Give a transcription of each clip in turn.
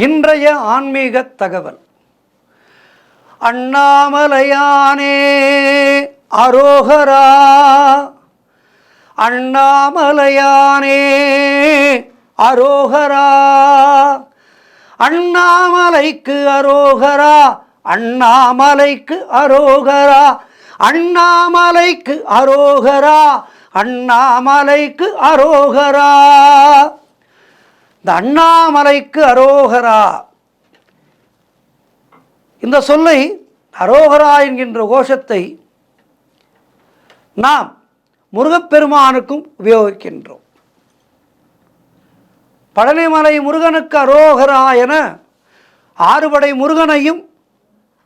இன்றைய ஆன்மீக தகவல். அண்ணாமலையானே அரோகரா, அண்ணாமலையானே அரோகரா, அண்ணாமலைக்கு அரோகரா, அண்ணாமலைக்கு அரோகரா, அண்ணாமலைக்கு அரோகரா, அண்ணாமலைக்கு அரோகரா. இந்த அண்ணாமலைக்கு அரோகரா இந்த சொல்லை, அரோகரா என்கின்ற கோஷத்தை நாம் முருகப்பெருமானுக்கும் உபயோகிக்கின்றோம். பழனிமலை முருகனுக்கு அரோகரா என ஆறுபடை முருகனையும்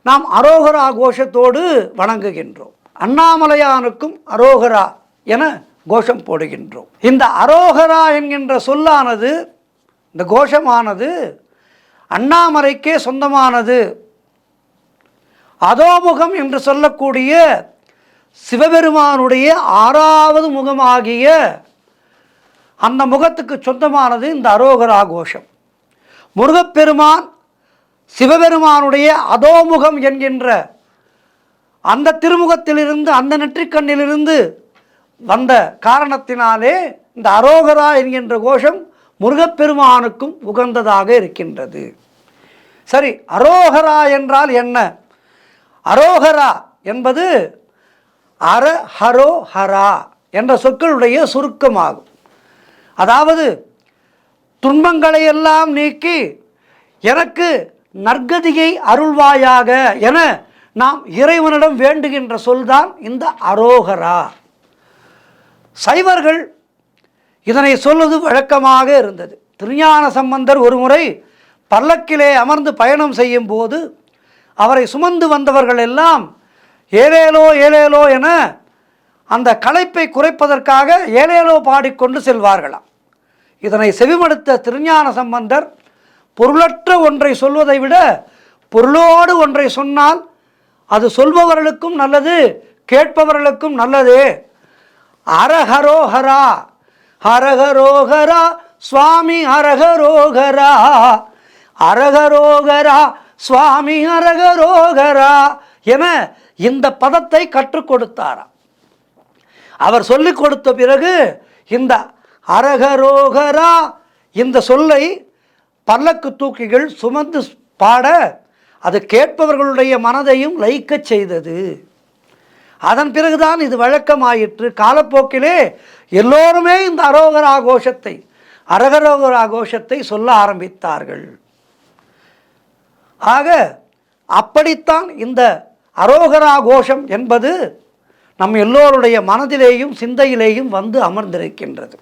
நாம் அரோகரா கோஷத்தோடு வணங்குகின்றோம். அண்ணாமலையானுக்கும் அரோகரா என கோஷம் போடுகின்றோம். இந்த அரோகரா என்கின்ற சொல்லானது, இந்த கோஷமானது அண்ணாமலைக்கே சொந்தமானது. அதோமுகம் என்று சொல்லக்கூடிய சிவபெருமானுடைய 6வது முகமாகிய அந்த முகத்துக்கு சொந்தமானது இந்த அரோகரா கோஷம். முருகப்பெருமான் சிவபெருமானுடைய அதோமுகம் என்கின்ற அந்த திருமுகத்திலிருந்து, அந்த நெற்றிக்கண்ணிலிருந்து வந்த காரணத்தினாலே இந்த அரோகரா என்கின்ற கோஷம் முருகப்பெருமானுக்கும் உகந்ததாக இருக்கின்றது. சரி, அரோகரா என்றால் என்ன? அரோகரா என்பது அரஹரோஹரா என்ற சொற்களுடைய சுருக்கமாகும். அதாவது துன்பங்களை எல்லாம் நீக்கி எனக்கு நற்கதியை அருள்வாயாக என நாம் இறைவனிடம் வேண்டுகின்ற சொல்தான் இந்த அரோகரா. சைவர்கள் இதனை சொல்வது வழக்கமாக இருந்தது. திருஞான சம்பந்தர் ஒருமுறை பல்லக்கிலே அமர்ந்து பயணம் செய்யும் போது அவரை சுமந்து வந்தவர்கள் எல்லாம் ஏலேலோ ஏலேலோ என அந்த களைப்பை குறைப்பதற்காக ஏலேலோ பாடிக்கொண்டு செல்வார்களாம். இதனை செவிமடுத்த திருஞான சம்பந்தர் பொருளற்ற ஒன்றை சொல்வதை விட பொருளோடு ஒன்றை சொன்னால் அது சொல்பவர்களுக்கும் நல்லது, கேட்பவர்களுக்கும் நல்லது. அரஹரோஹரா, ஹரஹரோஹரா சுவாமி ஹரஹரோஹரா, அரஹரோஹரா சுவாமி ஹரஹரோஹரா என இந்த பதத்தை கற்றுக் கொடுத்தாராம். அவர் சொல்லிக் கொடுத்த பிறகு இந்த அரஹரோஹரா இந்த சொல்லை பல்லக்கு தூக்கிகள் சுமந்து பாட அது கேட்பவர்களுடைய மனதையும் லயிக்கச் செய்தது. அதன் பிறகுதான் இது வழக்கமாயிற்று. காலப்போக்கிலே எல்லோருமே இந்த அரோகரா கோஷத்தை, அரகரோகரா கோஷத்தை சொல்ல ஆரம்பித்தார்கள். ஆக அப்படித்தான் இந்த அரோகரா கோஷம் என்பது நம் எல்லோருடைய மனதிலேயும் சிந்தையிலேயும் வந்து அமர்ந்திருக்கின்றது.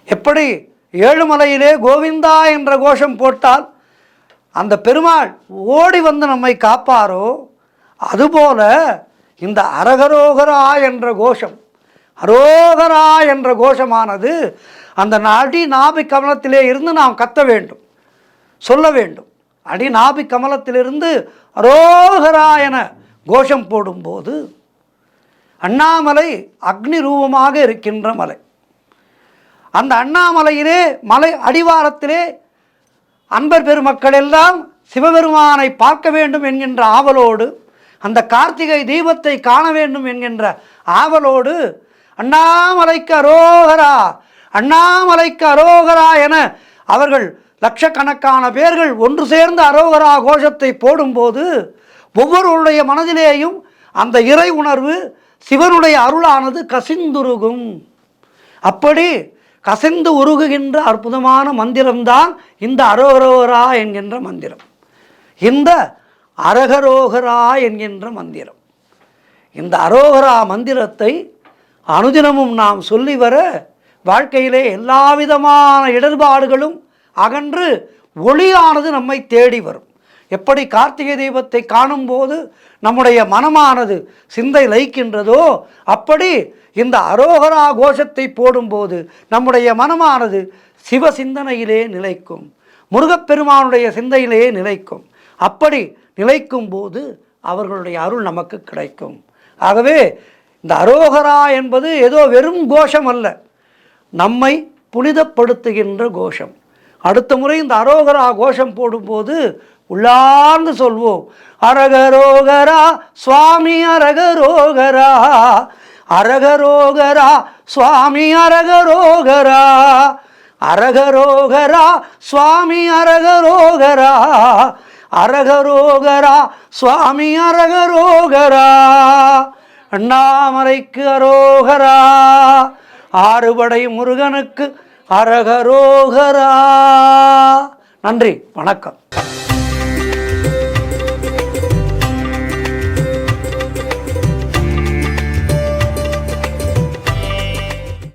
எப்படி ஏழுமலையிலே கோவிந்தா என்ற கோஷம் போட்டால் அந்த பெருமாள் ஓடி வந்து நம்மை காப்பாரோ, அதுபோல இந்த அரகரோகரா என்ற கோஷம், அரோகரா என்ற கோஷமானது அந்த அடி நாபி கமலத்திலே இருந்து நாம் கத்த வேண்டும், சொல்ல வேண்டும். அடி நாபி கமலத்திலிருந்து அரோகரா என கோஷம் போடும்போது, அண்ணாமலை அக்னி ரூபமாக இருக்கின்ற மலை, அந்த அண்ணாமலையிலே மலை அடிவாரத்திலே அன்பர் பெருமக்கள் எல்லாம் சிவபெருமானை பார்க்க வேண்டும் என்கின்ற ஆவலோடு, அந்த கார்த்திகை தீபத்தை காண வேண்டும் என்கின்ற ஆவலோடு அண்ணாமலைக்கு அரோகரா, அண்ணாமலைக்கு அரோகரா என அவர்கள் லட்சக்கணக்கான பேர்கள் ஒன்று சேர்ந்து அரோகரா கோஷத்தை போடும்போது ஒவ்வொருவருடைய மனதிலேயும் அந்த இறை உணர்வு, சிவனுடைய அருளானது கசிந்துருகும். அப்படி கசிந்து உருகுகின்ற அற்புதமான மந்திரம்தான் இந்த அரோகரா என்கின்ற மந்திரம், இந்த அரகரோகரா என்கின்ற மந்திரம். இந்த அரோகரா மந்திரத்தை அனுதினமும் நாம் சொல்லி வர வாழ்க்கையிலே எல்லா விதமான இடர்பாடுகளும் அகன்று ஒளியானது நம்மை தேடி வரும். எப்படி கார்த்திகை தீபத்தை காணும்போது நம்முடைய மனமானது சிந்தை லயிக்கின்றதோ, அப்படி இந்த அரோகரா கோஷத்தை போடும்போது நம்முடைய மனமானது சிவ சிந்தனையிலே நிலைக்கும், முருகப்பெருமானுடைய சிந்தையிலே நிலைக்கும். அப்படி நிலைக்கும் போது அவர்களுடைய அருள் நமக்கு கிடைக்கும். ஆகவே இந்த அரோகரா என்பது ஏதோ வெறும் கோஷம் அல்ல, நம்மை புனிதப்படுத்துகின்ற கோஷம். அடுத்த முறை இந்த அரோகரா கோஷம் போடும்போது உள்ளார்ந்து சொல்வோம், அரகரோகரா சுவாமி அரகரோகரா, அரகரோகரா சுவாமி அரகரோகரா, அரகரோகரா சுவாமி அரகரோகரா, அரகரோகரா சுவாமி அரகரோகரா, அண்ணாமலைக்கு அரோகரா, ஆறுபடை முருகனுக்கு அரகரோகரா. நன்றி, வணக்கம்.